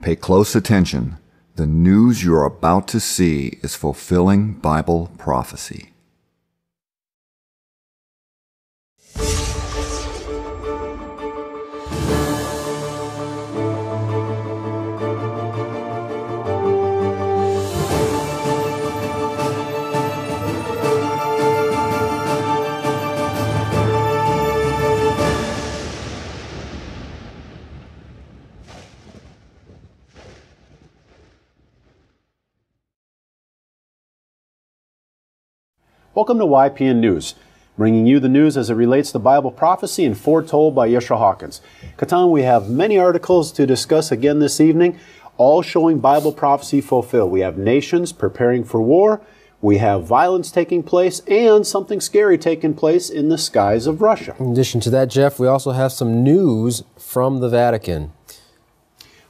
Pay close attention. The news you're about to see is fulfilling Bible prophecy. Welcome to YPN News, bringing you the news as it relates to Bible prophecy and foretold by Yeshua Hawkins. Katan, we have many articles to discuss again this evening, all showing Bible prophecy fulfilled. We have nations preparing for war, we have violence taking place, and something scary taking place in the skies of Russia. In addition to that, Jeff, we also have some news from the Vatican.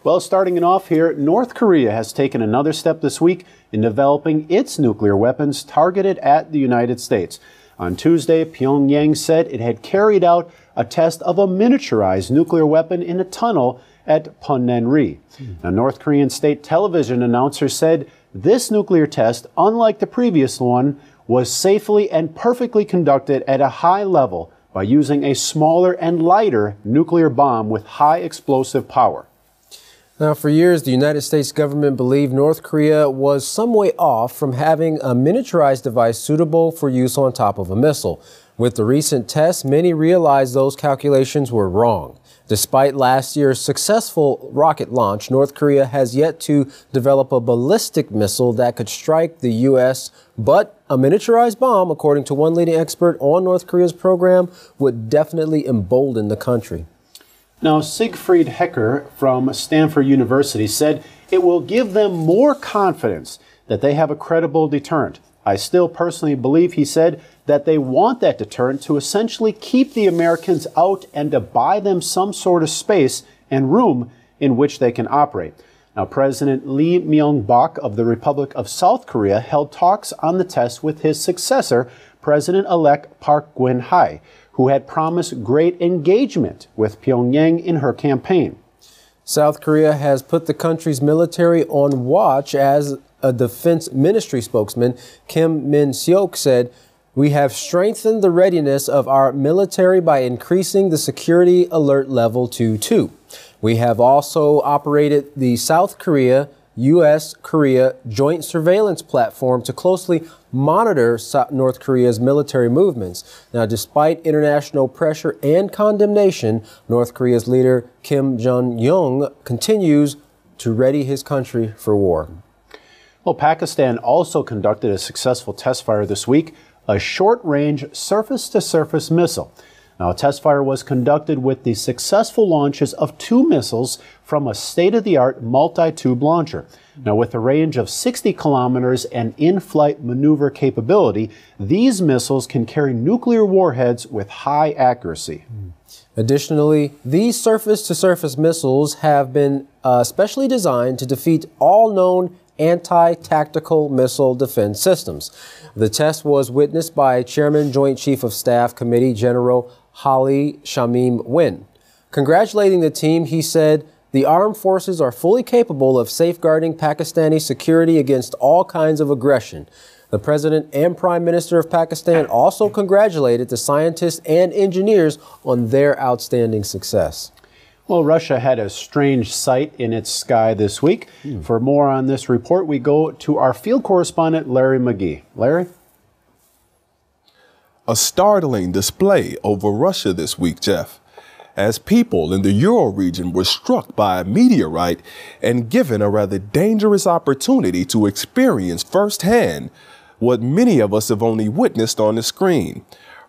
Well, starting it off here, North Korea has taken another step this week in developing its nuclear weapons targeted at the United States. On Tuesday, Pyongyang said it had carried out a test of a miniaturized nuclear weapon in a tunnel at Punenri. Now, North Korean state television announcer said this nuclear test, unlike the previous one, was safely and perfectly conducted at a high level by using a smaller and lighter nuclear bomb with high explosive power. Now, for years, the United States government believed North Korea was some way off from having a miniaturized device suitable for use on top of a missile. With the recent tests, many realized those calculations were wrong. Despite last year's successful rocket launch, North Korea has yet to develop a ballistic missile that could strike the U.S., but a miniaturized bomb, according to one leading expert on North Korea's program, would definitely embolden the country. Now, Siegfried Hecker from Stanford University said it will give them more confidence that they have a credible deterrent. I still personally believe, he said, that they want that deterrent to essentially keep the Americans out and to buy them some sort of space and room in which they can operate. Now, President Lee Myung-bak of the Republic of South Korea held talks on the test with his successor, President-elect Park Geun-hye, who had promised great engagement with Pyongyang in her campaign. South Korea has put the country's military on watch, as a defense ministry spokesman, Kim Min-seok, said, "We have strengthened the readiness of our military by increasing the security alert level to 2. We have also operated the South Korea-U.S.-Korea joint surveillance platform to closely monitor North Korea's military movements." Now, despite international pressure and condemnation, North Korea's leader Kim Jong-un continues to ready his country for war. Well, Pakistan also conducted a successful test fire this week, a short-range surface-to-surface missile. Now, a test fire was conducted with the successful launches of 2 missiles from a state-of-the-art multi-tube launcher. Now, with a range of 60 kilometers and in-flight maneuver capability, these missiles can carry nuclear warheads with high accuracy. Additionally, these surface-to-surface missiles have been specially designed to defeat all known anti-tactical missile defense systems. The test was witnessed by Chairman Joint Chief of Staff Committee General Hali Shamim Win. Congratulating the team, he said, "The armed forces are fully capable of safeguarding Pakistani security against all kinds of aggression." The President and Prime Minister of Pakistan also congratulated the scientists and engineers on their outstanding success. Well, Russia had a strange sight in its sky this week. For more on this report, we go to our field correspondent, Larry McGee. Larry? A startling display over Russia this week, Jeff, as people in the Ural region were struck by a meteorite and given a rather dangerous opportunity to experience firsthand what many of us have only witnessed on the screen.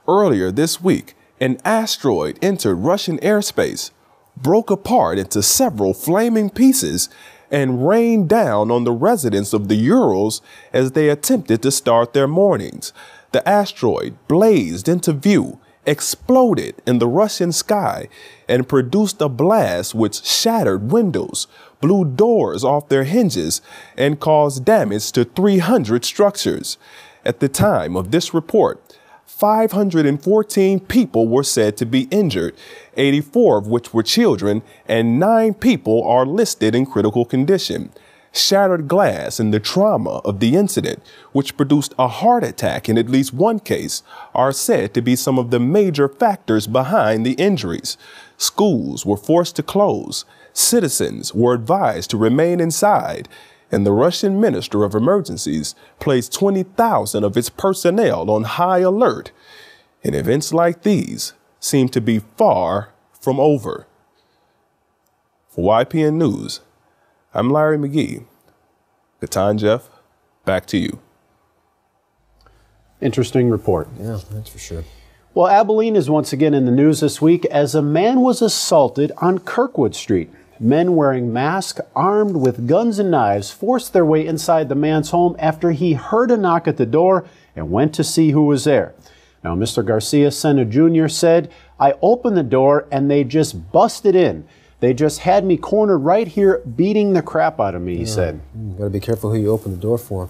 Earlier this week, an asteroid entered Russian airspace, broke apart into several flaming pieces, and rained down on the residents of the Urals as they attempted to start their mornings. The asteroid blazed into view, exploded in the Russian sky, and produced a blast which shattered windows, blew doors off their hinges, and caused damage to 300 structures. At the time of this report, 514 people were said to be injured, 84 of which were children, and 9 people are listed in critical condition. Shattered glass and the trauma of the incident, which produced a heart attack in at least one case, are said to be some of the major factors behind the injuries. Schools were forced to close. Citizens were advised to remain inside. And the Russian Minister of Emergencies placed 20,000 of its personnel on high alert. And events like these seem to be far from over. For YPN News, I'm Larry McGee. Katan, Jeff, back to you. Interesting report. Yeah, that's for sure. Well, Abilene is once again in the news this week as a man was assaulted on Kirkwood Street. Men wearing masks, armed with guns and knives, forced their way inside the man's home after he heard a knock at the door and went to see who was there. Now, Mr. Garcia Sena Jr. said, "I opened the door and they just busted in. They just had me cornered right here, beating the crap out of me," he said. You got to be careful who you open the door for.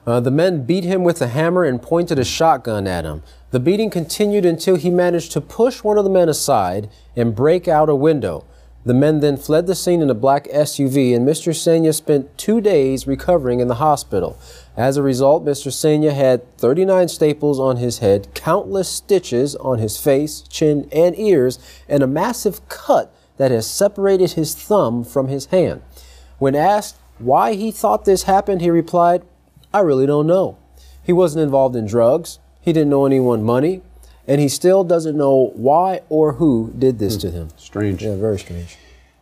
The men beat him with a hammer and pointed a shotgun at him. The beating continued until he managed to push one of the men aside and break out a window. The men then fled the scene in a black SUV, and Mr. Sena spent 2 days recovering in the hospital. As a result, Mr. Sena had 39 staples on his head, countless stitches on his face, chin, and ears, and a massive cut that has separated his thumb from his hand. When asked why he thought this happened, he replied, "I really don't know. He wasn't involved in drugs. He didn't owe anyone money. And he still doesn't know why or who did this to him." Strange. Yeah, very strange.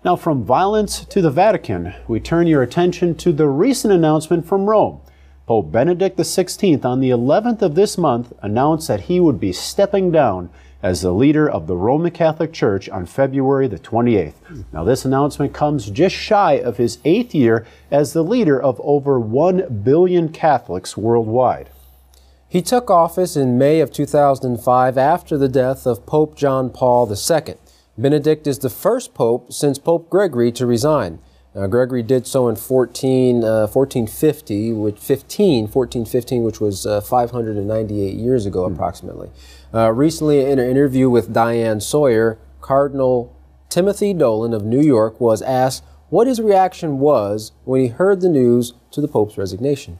Now, from violence to the Vatican, we turn your attention to the recent announcement from Rome. Pope Benedict XVI on the 11th of this month announced that he would be stepping down as the leader of the Roman Catholic Church on February the 28th. Now, this announcement comes just shy of his 8th year as the leader of over 1 billion Catholics worldwide. He took office in May of 2005 after the death of Pope John Paul II. Benedict is the first pope since Pope Gregory to resign. Now, Gregory did so in 1415, which was 598 years ago approximately. Recently, in an interview with Diane Sawyer, Cardinal Timothy Dolan of New York was asked what his reaction was when he heard the news to the Pope's resignation.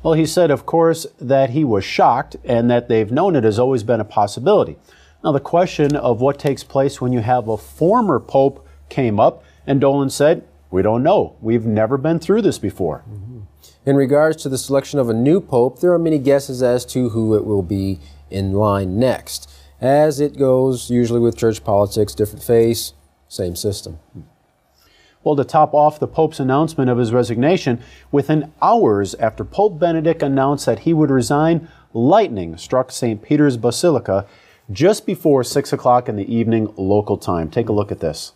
Well, he said, of course, that he was shocked and that they've known it has always been a possibility. Now, the question of what takes place when you have a former pope came up, and Dolan said, "We don't know. We've never been through this before." In regards to the selection of a new pope, there are many guesses as to who it will be in line next. As it goes, usually with church politics, different face, same system. Well, to top off the Pope's announcement of his resignation, within hours after Pope Benedict announced that he would resign, lightning struck St Peters Basilica just before 6 o'clock in the evening local time. Take a look at this.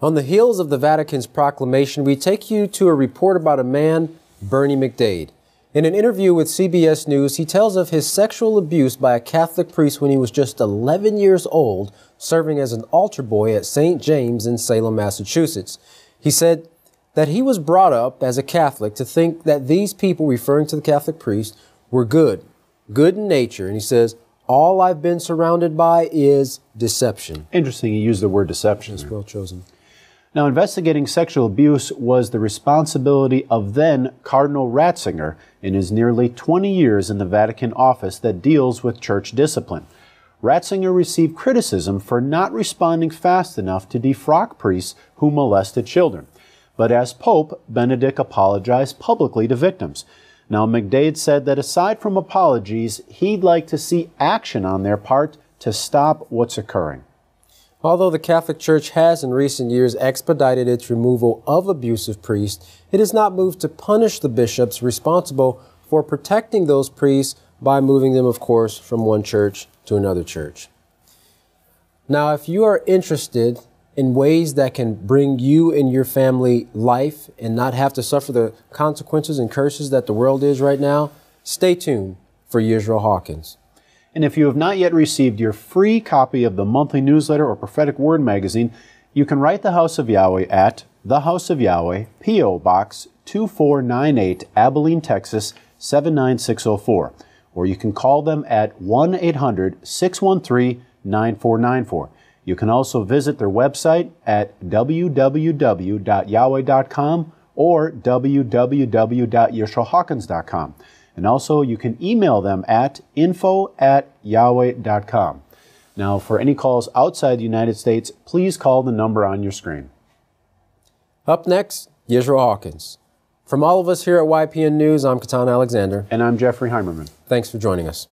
On the heels of the Vatican's proclamation, we take you to a report about a man, Bernie McDade. In an interview with CBS News, he tells of his sexual abuse by a Catholic priest when he was just 11 years old, serving as an altar boy at St. James in Salem, Massachusetts. He said that he was brought up as a Catholic to think that these people, referring to the Catholic priest, were good in nature. And he says, all I've been surrounded by is deception. Interesting, he used the word deception. That's well chosen. Now, investigating sexual abuse was the responsibility of then Cardinal Ratzinger in his nearly 20 years in the Vatican office that deals with church discipline. Ratzinger received criticism for not responding fast enough to defrock priests who molested children. But as Pope, Benedict apologized publicly to victims. Now, McDade said that aside from apologies, he'd like to see action on their part to stop what's occurring. Although the Catholic Church has in recent years expedited its removal of abusive priests, it has not moved to punish the bishops responsible for protecting those priests by moving them, of course, from one church to another church. Now, if you are interested in ways that can bring you and your family life and not have to suffer the consequences and curses that the world is right now, stay tuned for Yisrael Hawkins. And if you have not yet received your free copy of the monthly newsletter or Prophetic Word magazine, you can write the House of Yahweh at The House of Yahweh, P.O. Box 2498, Abilene, Texas 79604. Or you can call them at 1-800-613-9494. You can also visit their website at www.yahweh.com or www.yisraelhawkins.com. And also you can email them at info@yahweh.com. Now, for any calls outside the United States, please call the number on your screen. Up next, Yisrael Hawkins. From all of us here at YPN News, I'm Katan Alexander. And I'm Jeffrey Heimerman. Thanks for joining us.